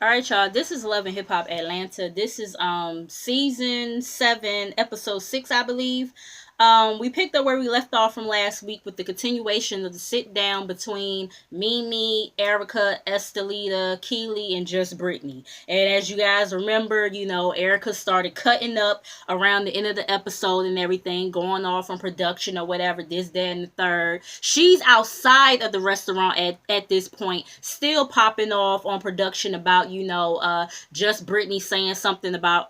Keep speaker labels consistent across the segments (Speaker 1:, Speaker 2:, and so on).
Speaker 1: All right, y'all. This is Love and Hip Hop Atlanta. This is season 7, episode 6, I believe. We picked up where we left off from last week with the continuation of the sit down between Mimi, Erica, Estelita, Keely, and Just Brittany. And as you guys remember, Erica started cutting up around the end of the episode and everything, going off on production or whatever, this, that, and the third. She's outside of the restaurant at this point, still popping off on production about, Just Brittany saying something about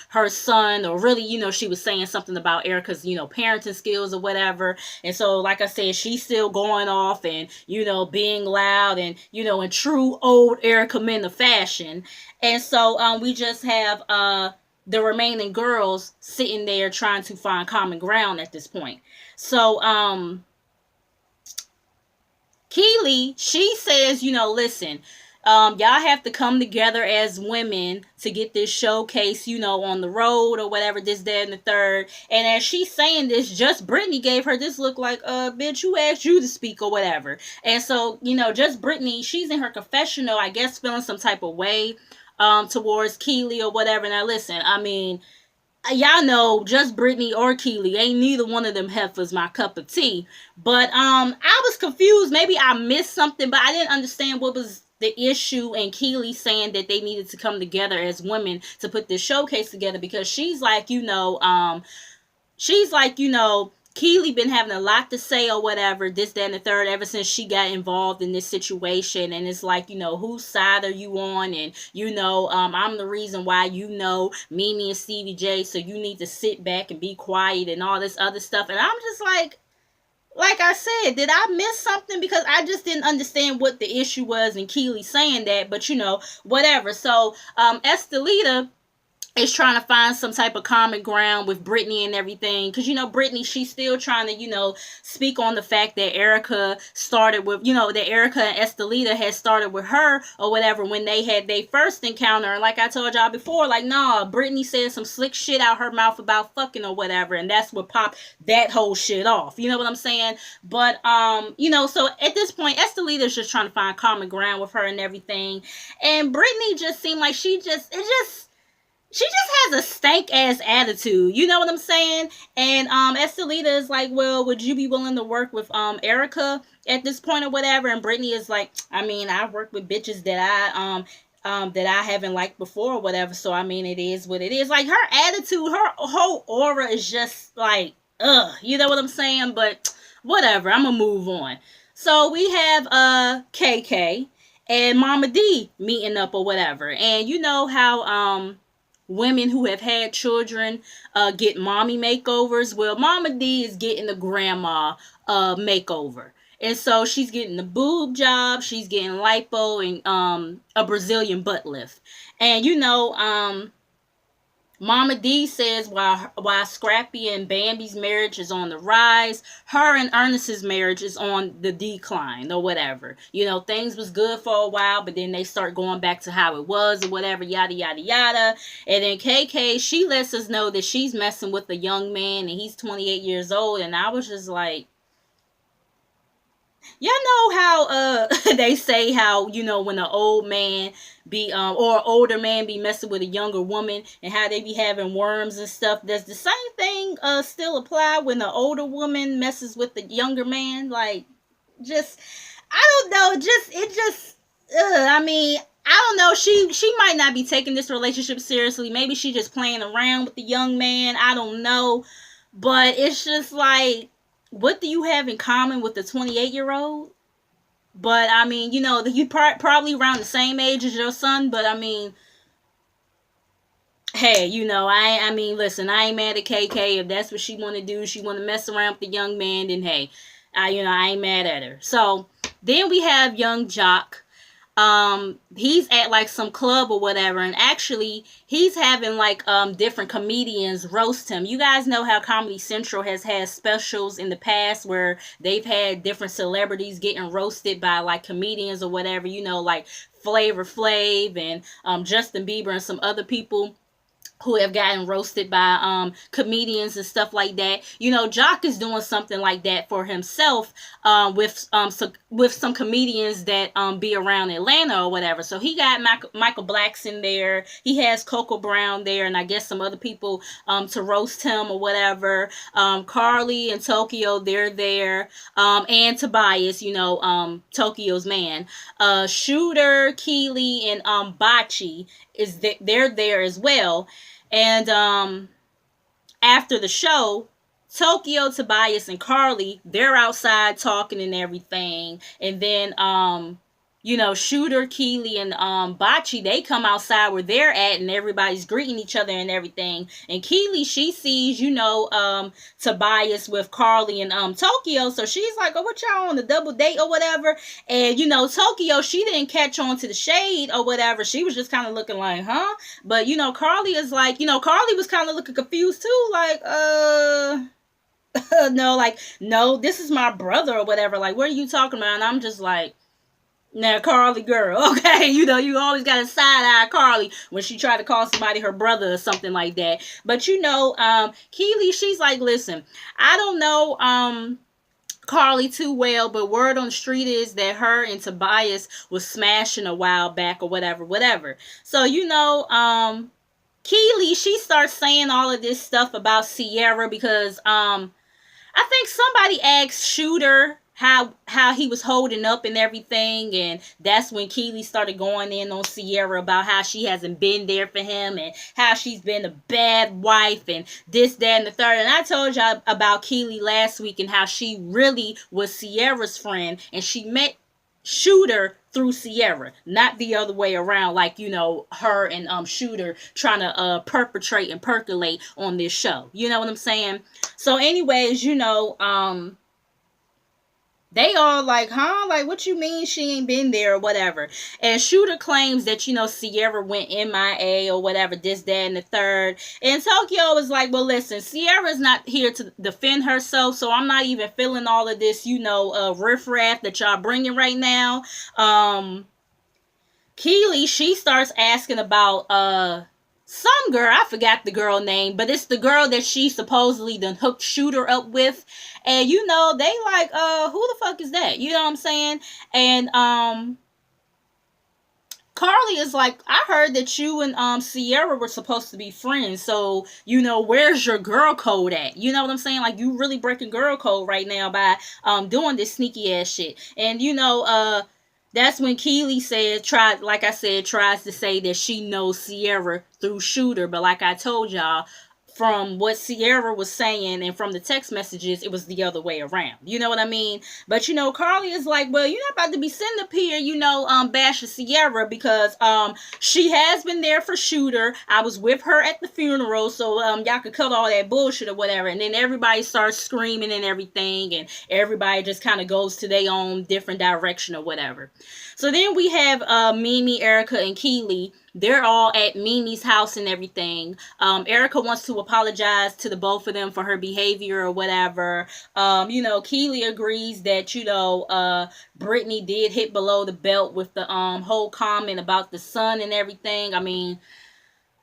Speaker 1: her son, or really, she was saying something about Erica's, parenting skills or whatever. And so, like I said, she's still going off and, being loud and, in true old Erica Mena fashion. And so we just have the remaining girls sitting there trying to find common ground at this point. So Keely, she says, listen, y'all have to come together as women to get this showcase, on the road or whatever, this, that, and the third. And as she's saying this, Just Brittany gave her this look like, bitch, who asked you to speak or whatever. And so, Just Brittany, she's in her confessional, I guess, feeling some type of way towards Keely or whatever. Now, listen, I mean, y'all know Just Brittany or Keely, ain't neither one of them heifers my cup of tea. But I was confused. Maybe I missed something, but I didn't understand what was the issue and Keely saying that they needed to come together as women to put this showcase together, because she's like, Keely been having a lot to say or whatever, this, that, and the third, ever since she got involved in this situation. And it's like, whose side are you on? And, I'm the reason why, Mimi and Stevie J, so you need to sit back and be quiet and all this other stuff. And I'm just like I said, did I miss something? Because I just didn't understand what the issue was in Keely saying that, but whatever. So, Estelita is trying to find some type of common ground with Brittany and everything. Because, Brittany, she's still trying to, speak on the fact that Erica started with, that Erica and Estelita had started with her or whatever when they had their first encounter. And like I told y'all before, like, nah, Brittany said some slick shit out her mouth about fucking or whatever. And that's what popped that whole shit off. You know what I'm saying? But, so at this point, Estelita's just trying to find common ground with her and everything. And Brittany just seemed like she just has a stank ass attitude. You know what I'm saying? And Estelita is like, well, would you be willing to work with Erica at this point or whatever? And Brittany is like, I mean, I've worked with bitches that I haven't liked before or whatever. So I mean, it is what it is. Like, her attitude, her whole aura is just like, ugh. You know what I'm saying? But whatever. I'm gonna move on. So we have KK and Mama D meeting up or whatever. And you know how women who have had children get mommy makeovers. Well, Mama D is getting the grandma makeover. And so she's getting the boob job, she's getting lipo, and a Brazilian butt lift. And Mama D says while Scrappy and Bambi's marriage is on the rise, her and Ernest's marriage is on the decline or whatever. Things was good for a while, but then they start going back to how it was or whatever, yada, yada, yada. And then KK, she lets us know that she's messing with a young man and he's 28 years old. And I was just like, y'all know how they say how, when an old man be or an older man be messing with a younger woman and how they be having worms and stuff. Does the same thing still apply when the older woman messes with the younger man? Like, just, I don't know, I mean, I don't know, she might not be taking this relationship seriously. Maybe she just playing around with the young man. I don't know. But it's just like, what do you have in common with the 28-year-old? But, I mean, you probably around the same age as your son, but, I mean, hey, I mean, listen, I ain't mad at KK. If that's what she want to do, she want to mess around with the young man, then, hey, I ain't mad at her. So, then we have young Jock. He's at like some club or whatever, and actually he's having like different comedians roast him. You guys know how Comedy Central has had specials in the past where they've had different celebrities getting roasted by like comedians or whatever, like Flavor Flav and Justin Bieber and some other people. who have gotten roasted by comedians and stuff like that. You know, Jock is doing something like that for himself with some comedians that be around Atlanta or whatever. So he got Michael Blackson there. He has Coco Brown there, and I guess some other people to roast him or whatever. Carly and Tokyo, they're there, and Tobias, you know, Tokyo's man. Shooter, Keely, and Bachi they're there as well. And after the show, Tokyo, Tobias, and Carly, they're outside talking and everything. And then you know, Shooter, Keely, and Bachi, they come outside where they're at, and everybody's greeting each other and everything. And Keely, she sees, you know, Tobias with Carly and Tokyo, so she's like, oh, what y'all on a double date or whatever? And, you know, Tokyo, she didn't catch on to the shade or whatever. She was just kind of looking like, huh? But, you know, Carly is like, you know, Carly was kind of looking confused too, like, no, like, no, this is my brother or whatever. Like, what are you talking about? And I'm just like, now, Carly girl, okay, you know, you always got to side-eye Carly when she tried to call somebody her brother or something like that. But, you know, Keely, she's like, listen, I don't know Carly too well, but word on the street is that her and Tobias was smashing a while back or whatever. So, you know, Keely, she starts saying all of this stuff about Sierra because I think somebody asked Shooter how he was holding up and everything, and that's when Keely started going in on Sierra about how she hasn't been there for him and how she's been a bad wife and this, that, and the third. And I told y'all about Keely last week and how she really was Sierra's friend, and she met Shooter through Sierra, not the other way around, like, you know, her and Shooter trying to perpetrate and percolate on this show. You know what I'm saying? So anyways, you know, they all like, huh? Like, what you mean she ain't been there or whatever? And Shooter claims that, you know, Sierra went MIA or whatever, this, that, and the third. And Tokyo was like, well, listen, Sierra's not here to defend herself, so I'm not even feeling all of this, you know, riffraff that y'all bringing right now. Keely, she starts asking about, some girl, I forgot the girl name, but it's the girl that she supposedly done hooked Shooter up with. And, you know, they like, who the fuck is that? You know what I'm saying? And, Carly is like, I heard that you and Sierra were supposed to be friends, so, you know, where's your girl code at? You know what I'm saying? Like, you really breaking girl code right now by doing this sneaky ass shit. And, you know, that's when Keely tries to say that she knows Sierra through Shooter. But like I told y'all, from what Sierra was saying and from the text messages, it was the other way around. You know what I mean? But, you know, Carly is like, well, you're not about to be sitting up here, you know, bashing Sierra because she has been there for Shooter. I was with her at the funeral, so y'all could cut all that bullshit or whatever. And then everybody starts screaming and everything, and everybody just kind of goes to their own different direction or whatever. So then we have Mimi, Erica, and Keely. They're all at Mimi's house and everything. Erica wants to apologize to the both of them for her behavior or whatever. You know, Keely agrees that, you know, Brittany did hit below the belt with the whole comment about the son and everything. I mean,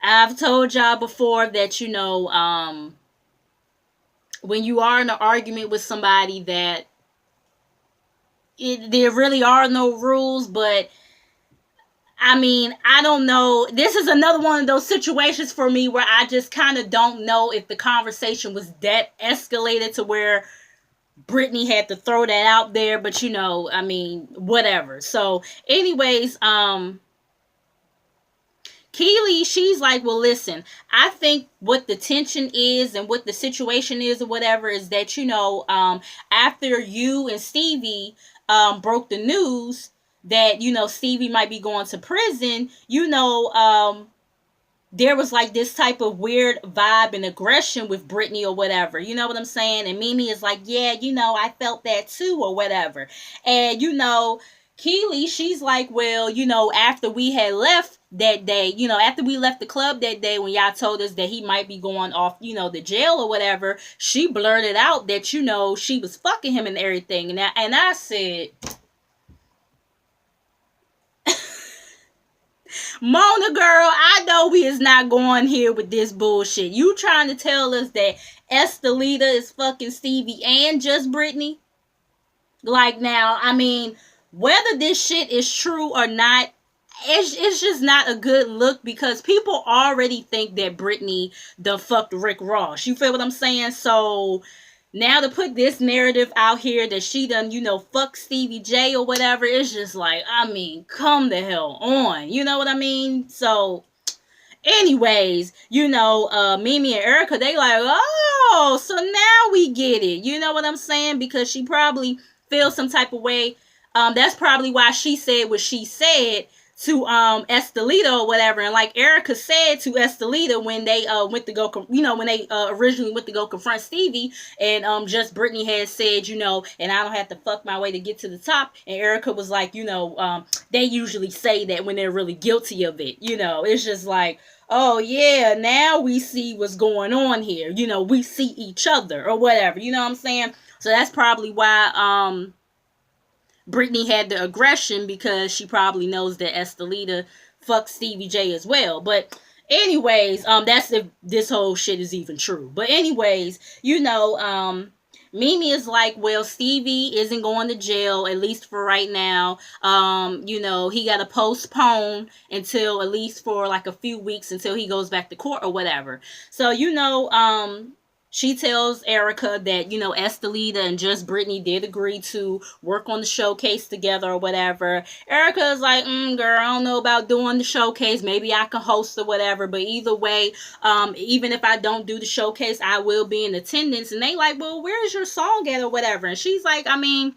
Speaker 1: I've told y'all before that, you know, when you are in an argument with somebody that there really are no rules, but I mean, I don't know. This is another one of those situations for me where I just kind of don't know if the conversation was that escalated to where Brittany had to throw that out there. But, you know, I mean, whatever. So, anyways, Keely, she's like, well, listen, I think what the tension is and what the situation is or whatever is that, you know, after you and Stevie broke the news that, you know, Stevie might be going to prison, you know, there was like this type of weird vibe and aggression with Brittany or whatever. You know what I'm saying? And Mimi is like, yeah, you know, I felt that too or whatever. And, you know, Keely, she's like, well, you know, after we had left that day, you know, after we left the club that day when y'all told us that he might be going off, you know, the jail or whatever, she blurted out that, you know, she was fucking him and everything. And I said, Mona girl, I know we is not going here with this bullshit. You trying to tell us that Estelita is fucking Stevie and just Britney? Like, now, I mean, whether this shit is true or not, it's just not a good look, because people already think that Britney done fucked Rick Ross. You feel what I'm saying? So now to put this narrative out here that she done, fuck Stevie J or whatever, it's just like, I mean, come the hell on. You know what I mean? So anyways, Mimi and Erica, they like, oh, so now we get it. You know what I'm saying? Because she probably feels some type of way. That's probably why she said what she said to Estelita or whatever. And like Erica said to Estelita when they went to go, when they originally went to go confront Stevie, and just Britney had said, and I don't have to fuck my way to get to the top. And Erica was like, they usually say that when they're really guilty of it. It's just like, oh yeah, now we see what's going on here. We see each other or whatever. You know what I'm saying? So that's probably why Britney had the aggression, because she probably knows that Estelita fucked Stevie J as well. But anyways, that's if this whole shit is even true. But anyways, Mimi is like, well, Stevie isn't going to jail, at least for right now. He got to postpone until, at least for like a few weeks, until he goes back to court or whatever. So, she tells Erica that, Estelita and just Britney did agree to work on the showcase together or whatever. Erica is like, girl, I don't know about doing the showcase. Maybe I can host or whatever. But either way, even if I don't do the showcase, I will be in attendance. And they like, well, where's your song at or whatever? And she's like, I mean,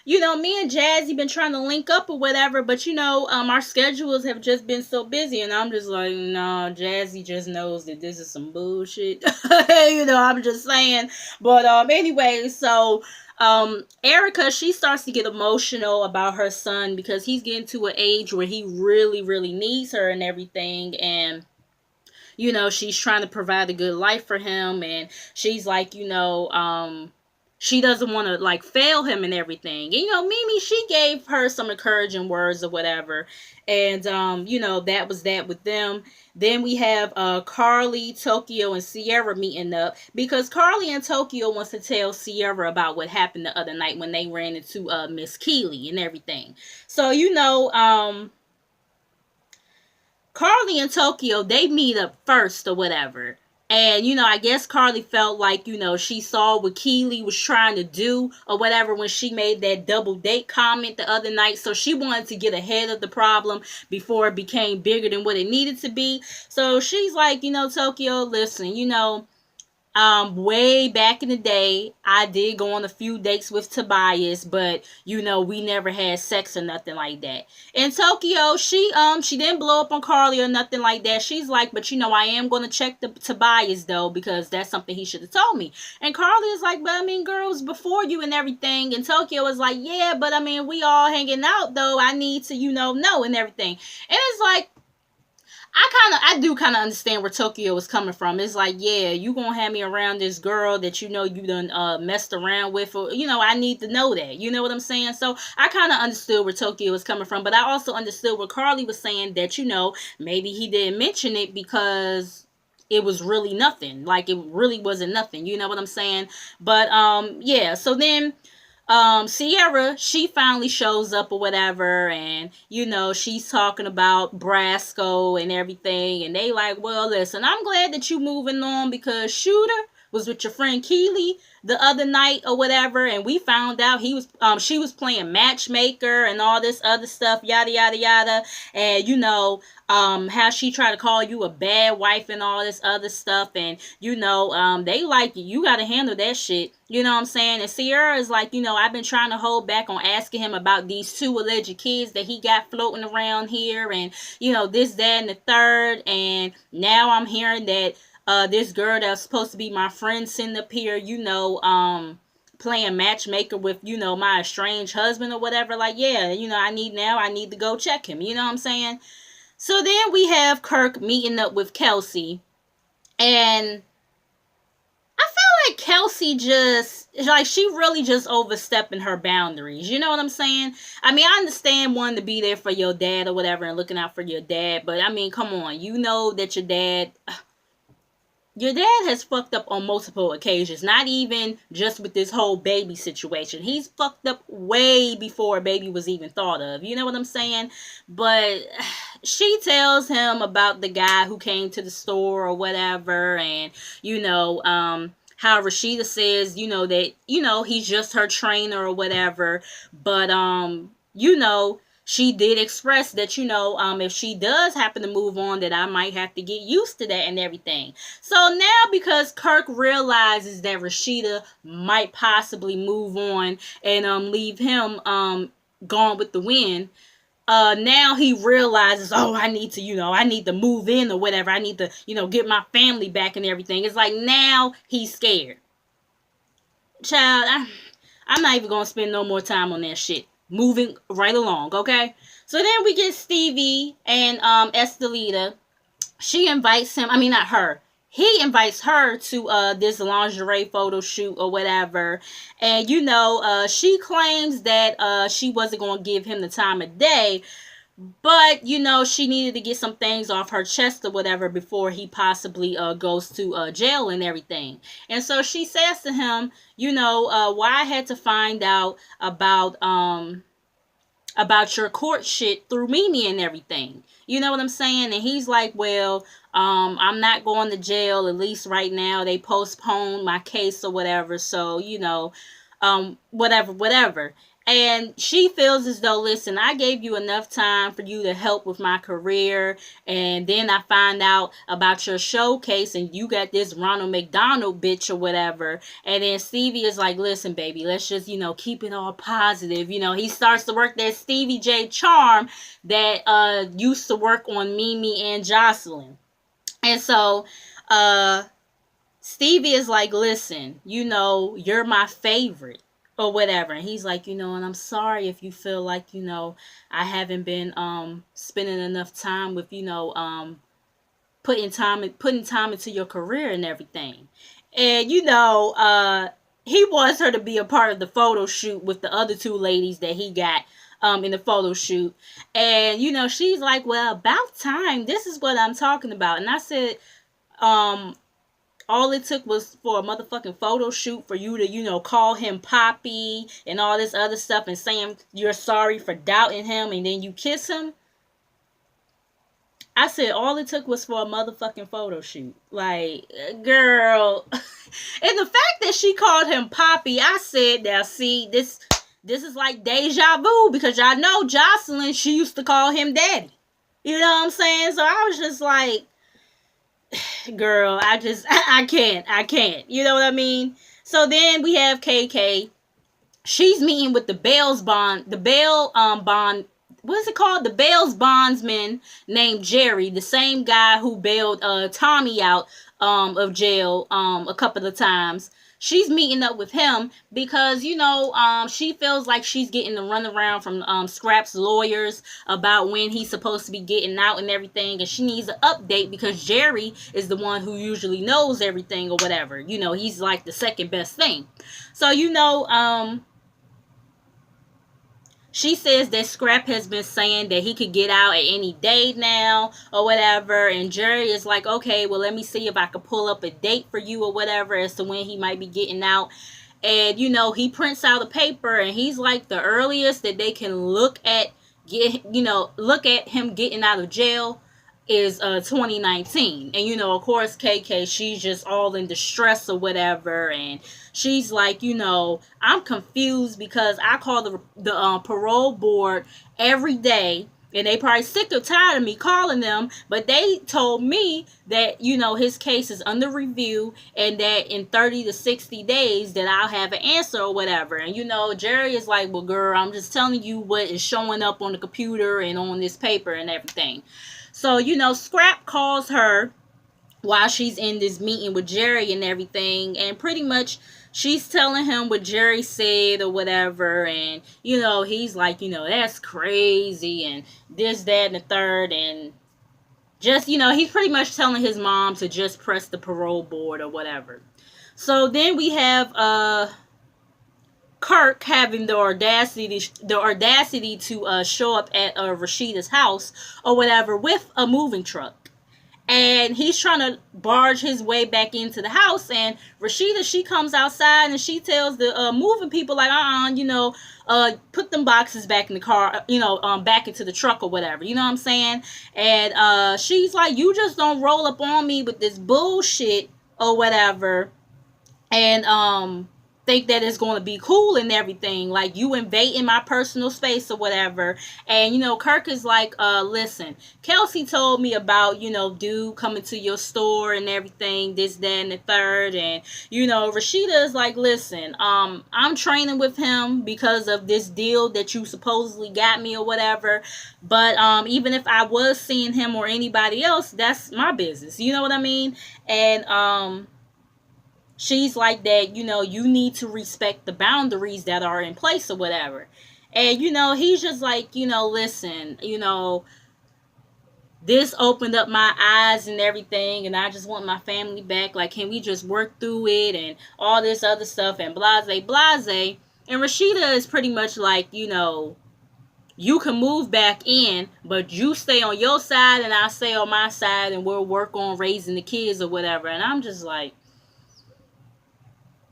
Speaker 1: me and Jazzy been trying to link up or whatever, but our schedules have just been so busy, and I'm just like, no, Jazzy just knows that this is some bullshit. I'm just saying. But anyway, so Erica, she starts to get emotional about her son, because he's getting to an age where he really, really needs her and everything, and she's trying to provide a good life for him, and she's like, she doesn't want to like fail him and everything. And Mimi, she gave her some encouraging words or whatever. And that was that with them. Then we have Carly, Tokyo, and Sierra meeting up, because Carly and Tokyo wants to tell Sierra about what happened the other night when they ran into Miss Keeley and everything. So Carly and Tokyo, they meet up first or whatever. And, I guess Carly felt like, she saw what Keeley was trying to do or whatever when she made that double date comment the other night. So she wanted to get ahead of the problem before it became bigger than what it needed to be. So she's like, Tokyo, listen, way back in the day, I did go on a few dates with Tobias, but we never had sex or nothing like that. And Tokyo, she didn't blow up on Carly or nothing like that. She's like, but I am going to check the Tobias though, because that's something he should have told me. And Carly is like, but I mean, girls before you and everything. And Tokyo is like, yeah, but I mean, we all hanging out though. I need to, know and everything. And it's like, I do kind of understand where Tokyo is coming from. It's like, yeah, you gonna have me around this girl that you done messed around with, or I need to know that. You know what I'm saying? So I kind of understood where Tokyo was coming from, but I also understood what Carly was saying, that maybe he didn't mention it because it was really nothing. Like, it really wasn't nothing. You know what I'm saying? But yeah. So then Sierra, she finally shows up or whatever, and she's talking about Brasco and everything, and they like, well, listen, I'm glad that you moving on, because Shooter was with your friend Keeley the other night or whatever, and we found out she was playing matchmaker and all this other stuff, yada yada yada, and how she tried to call you a bad wife and all this other stuff, and they like you gotta handle that shit. You know what I'm saying? And Sierra is like, I've been trying to hold back on asking him about these 2 alleged kids that he got floating around here, and this, that, and the third, and now I'm hearing that this girl that's supposed to be my friend sitting up here, playing matchmaker with, my estranged husband or whatever. Like, yeah, I need to go check him. You know what I'm saying? So then we have Kirk meeting up with Kelsey, and I feel like Kelsey just, like, she really just overstepping her boundaries. You know what I'm saying? I mean, I understand wanting to be there for your dad or whatever and looking out for your dad, but I mean, come on. You know that your dad has fucked up on multiple occasions, not even just with this whole baby situation. He's fucked up way before a baby was even thought of. You know what I'm saying? But she tells him about the guy who came to the store or whatever, and, how Rashida says, that, he's just her trainer or whatever. But, she did express that, if she does happen to move on, that I might have to get used to that and everything. So now, because Kirk realizes that Rashida might possibly move on and leave him gone with the wind, now he realizes, oh, I need to move in or whatever. I need to, get my family back and everything. It's like now he's scared. Child, I'm not even going to spend no more time on that shit. Moving right along, okay? So then we get Stevie and Estelita. She invites him, not her. He invites her to this lingerie photo shoot or whatever. And, she claims that she wasn't going to give him the time of day. But, she needed to get some things off her chest or whatever before he possibly goes to jail and everything. And so she says to him, why I had to find out about your court shit through Mimi and everything. You know what I'm saying? And he's like, well, I'm not going to jail, at least right now. They postponed my case or whatever. So, whatever. And she feels as though, listen, I gave you enough time for you to help with my career. And then I find out about your showcase and you got this Ronald McDonald bitch or whatever. And then Stevie is like, listen, baby, let's just, keep it all positive. He starts to work that Stevie J charm that used to work on Mimi and Jocelyn. And so Stevie is like, listen, you're my favorite. Or whatever. And he's like, and I'm sorry if you feel like, I haven't been spending enough time with, putting time into your career and everything. And, he wants her to be a part of the photo shoot with the other two ladies that he got in the photo shoot. And, she's like, well, about time. This is what I'm talking about. And I said, all it took was for a motherfucking photo shoot for you to, call him Poppy and all this other stuff and saying you're sorry for doubting him and then you kiss him. I said all it took was for a motherfucking photo shoot. Like, girl. And the fact that she called him Poppy, I said, now see, this is like deja vu because y'all know Jocelyn, she used to call him Daddy. You know what I'm saying? So I was just like, girl, I can't. You know what I mean? So then we have KK. She's meeting with the bail bond, what is it called? The bail bondsman named Jerry, the same guy who bailed Tommy out of jail a couple of times. She's meeting up with him because, she feels like she's getting the runaround from Scrap's lawyers about when he's supposed to be getting out and everything. And she needs an update because Jerry is the one who usually knows everything or whatever. He's like the second best thing. So, she says that Scrap has been saying that he could get out at any day now or whatever. And Jerry is like, okay, well, let me see if I can pull up a date for you or whatever as to when he might be getting out. And, he prints out a paper and he's like the earliest that they can look at him getting out of jail is 2019. And, of course, KK, she's just all in distress or whatever. And she's like, I'm confused because I call the parole board every day. And they probably sick or tired of me calling them. But they told me that, his case is under review. And that in 30 to 60 days that I'll have an answer or whatever. And, Jerry is like, well, girl, I'm just telling you what is showing up on the computer and on this paper and everything. So, Scrap calls her while she's in this meeting with Jerry and everything. And pretty much she's telling him what Jerry said or whatever. And, he's like, that's crazy. And this, that, and the third. And just, he's pretty much telling his mom to just press the parole board or whatever. So then we have Kirk having the audacity to show up at Rashida's house or whatever with a moving truck. And he's trying to barge his way back into the house, and Rashida, she comes outside and she tells the moving people like, put them boxes back in the car, back into the truck or whatever, you know what I'm saying? And she's like, you just don't roll up on me with this bullshit or whatever, and think that it's going to be cool and everything, like you invading my personal space or whatever. And Kirk is like, listen, Kelsey told me about dude coming to your store and everything, this, that, and the third. And Rashida is like, listen, I'm training with him because of this deal that you supposedly got me or whatever, but even if I was seeing him or anybody else, that's my business, you know what I mean? And she's like that, you need to respect the boundaries that are in place or whatever. And, he's just like, listen, this opened up my eyes and everything, and I just want my family back. Like, can we just work through it and all this other stuff and blase, blase. And Rashida is pretty much like, you can move back in, but you stay on your side and I'll stay on my side and we'll work on raising the kids or whatever. And I'm just like,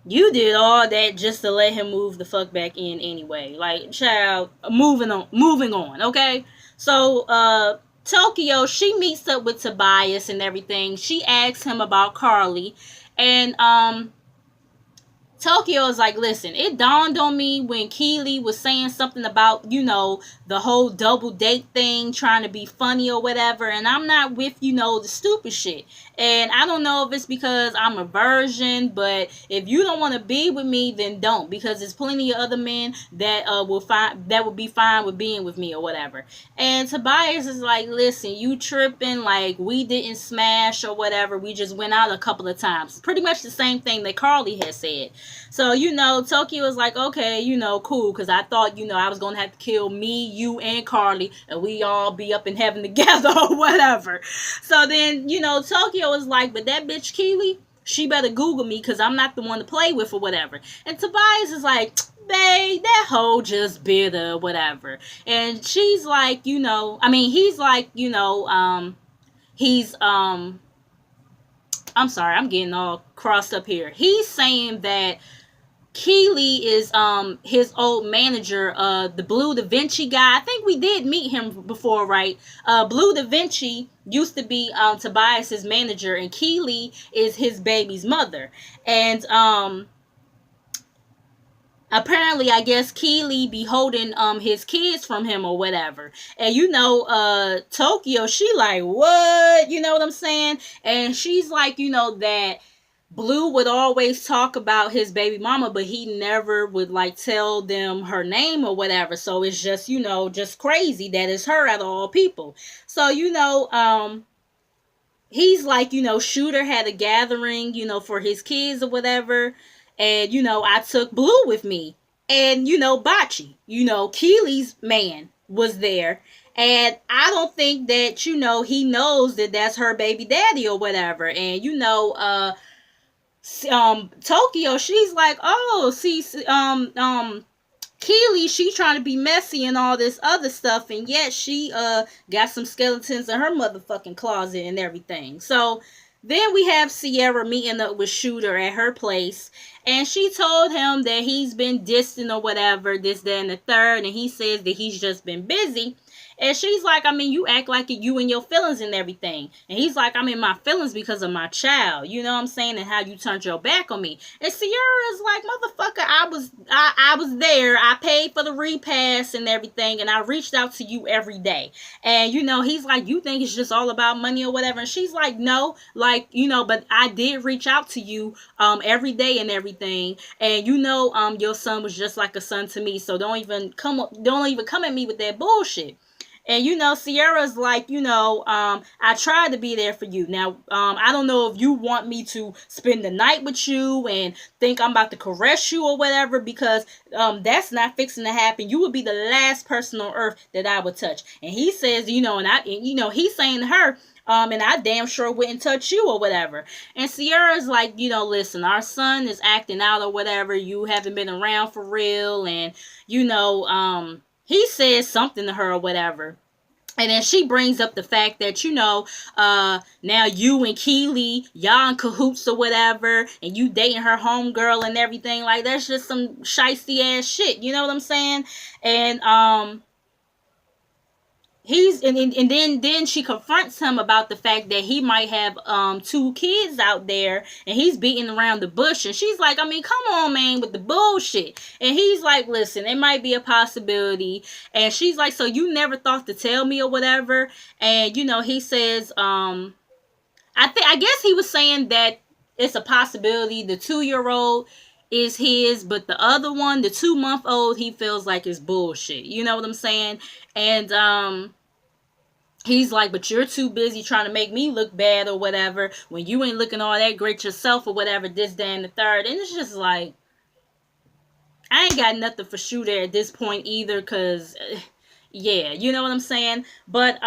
Speaker 1: you did all that just to let him move the fuck back in anyway. Like, child, moving on, okay? So, Tokyo, she meets up with Tobias and everything. She asks him about Carly. And, Tokyo is like, listen, it dawned on me when Keely was saying something about, the whole double date thing, trying to be funny or whatever, and I'm not with, the stupid shit. And I don't know if it's because I'm a virgin, but if you don't want to be with me, then don't, because there's plenty of other men that would be fine with being with me or whatever. And Tobias is like, listen, you tripping, like, we didn't smash or whatever, we just went out a couple of times. Pretty much the same thing that Carly had said. So, Tokyo was like, okay, cool, because I thought, I was going to have to kill me, you, and Carly, and we all be up in heaven together or whatever. So then, Tokyo was like, but that bitch Keely, she better Google me, because I'm not the one to play with or whatever. And Tobias is like, babe, that hoe just bitter or whatever. And she's like, he's like, I'm sorry, I'm getting all crossed up here. He's saying that Keely is his old manager, the Blue Da Vinci guy. I think we did meet him before, right? Blue Da Vinci used to be Tobias's manager, and Keely is his baby's mother. And apparently, I guess Keely be holding his kids from him or whatever. And Tokyo, she like, what? You know what I'm saying? And she's like, that Blue would always talk about his baby mama, but he never would like tell them her name or whatever. So it's just, just crazy that it's her out of all people. So, he's like, Shooter had a gathering, for his kids or whatever. And, I took Blue with me. And, Bocce, Keely's man was there. And I don't think that, he knows that that's her baby daddy or whatever. And, Tokyo, she's like, oh, see, Keely, she trying to be messy and all this other stuff, and yet she got some skeletons in her motherfucking closet and everything. So then we have Sierra meeting up with Shooter at her place, and she told him that he's been distant or whatever, this, that, and the third, and he says that he's just been busy. And she's like, you act like you in your feelings and everything. And he's like, I'm in my feelings because of my child. You know what I'm saying? And how you turned your back on me. And Sierra's like, motherfucker, I was there. I paid for the repass and everything. And I reached out to you every day. And, he's like, you think it's just all about money or whatever? And she's like, no, but I did reach out to you every day and everything. And, your son was just like a son to me. So don't even come at me with that bullshit. And, Sierra's like, I tried to be there for you. Now, I don't know if you want me to spend the night with you and think I'm about to caress you or whatever, because that's not fixing to happen. You would be the last person on earth that I would touch. And he says, he's saying to her, And I damn sure wouldn't touch you or whatever. And Sierra's like, you know, listen, our son is acting out or whatever. You haven't been around for real. And, you know, he says something to her or whatever. And then she brings up the fact that, you know, now you and Keely, y'all in cahoots or whatever, and you dating her homegirl and everything. Like, that's just some shisty ass shit. You know what I'm saying? And, then she confronts him about the fact that he might have 2 kids out there and he's beating around the bush, and she's like, I mean, come on, man, with the bullshit. And he's like, listen, it might be a possibility. And she's like, so you never thought to tell me or whatever. And you know, he says, I guess he was saying that it's a possibility the 2-year-old is his, but the other one, the 2-month-old, he feels like is bullshit. You know what I'm saying? And he's like, but you're too busy trying to make me look bad or whatever when you ain't looking all that great yourself or whatever, this, that, and the third. And it's just like, I ain't got nothing for Shooter at this point either, because, yeah, you know what I'm saying? But,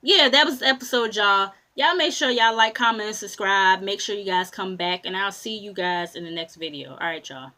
Speaker 1: yeah, that was the episode, y'all. Y'all make sure y'all like, comment, and subscribe. Make sure you guys come back, and I'll see you guys in the next video. All right, y'all.